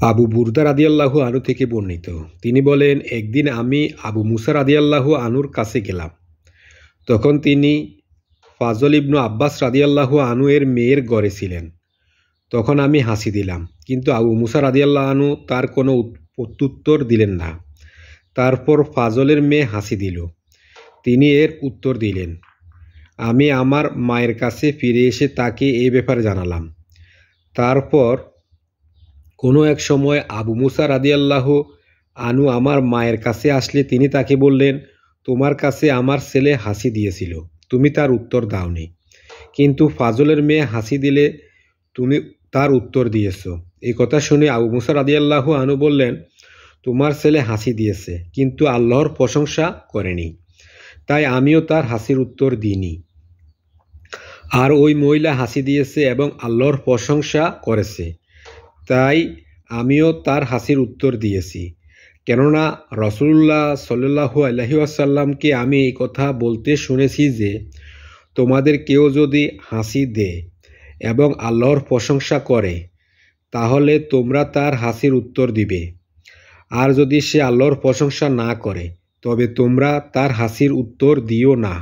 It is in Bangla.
আবু বুরদা রাদিয়াল্লাহু আনহু থেকে বর্ণিত, তিনি বলেন, একদিন আমি আবু মুসা রাদিয়াল্লাহু আনহুর কাছে গেলাম। তখন তিনি ফাজল ইবনু আব্বাস রাদিয়াল্লাহু আনহু এর মেয়ের ঘরে ছিলেন। তখন আমি হাসি দিলাম, কিন্তু আবু মুসা রাদিয়াল্লাহু আনহু তার কোনো প্রত্যুত্তর দিলেন না। তারপর ফাজলের মেয়ে হাসি দিল, তিনি এর উত্তর দিলেন। আমি আমার মায়ের কাছে ফিরে এসে তাকে এই ব্যাপারে জানালাম। তারপর কোনো এক সময় আবু মুসা রাদিয়াল্লাহু আনহু আমার মায়ের কাছে আসলে তিনি তাকে বললেন, তোমার কাছে আমার ছেলে হাসি দিয়েছিল, তুমি তার উত্তর দাওনি, কিন্তু ফাজলের মেয়ে হাসি দিলে তুমি তার উত্তর দিয়েছ। এই কথা শুনে আবু মুসা রাদিয়াল্লাহু আনহু বললেন, তোমার ছেলে হাসি দিয়েছে, কিন্তু আল্লাহর প্রশংসা করেনি, তাই আমিও তার হাসির উত্তর দিইনি। আর ওই মহিলা হাসি দিয়েছে এবং আল্লাহর প্রশংসা করেছে, তাই আমিও তার হাসির উত্তর দিয়েছি। কেননা রাসূলুল্লাহ সাল্লাল্লাহু আলাইহি ওয়াসাল্লামকে আমি এই কথা বলতে শুনেছি যে, তোমাদের কেউ যদি হাসি দেয় এবং আল্লাহর প্রশংসা করে, তাহলে তোমরা তার হাসির উত্তর দিবে। আর যদি সে আল্লাহর প্রশংসা না করে, তবে তোমরা তার হাসির উত্তর দিও না।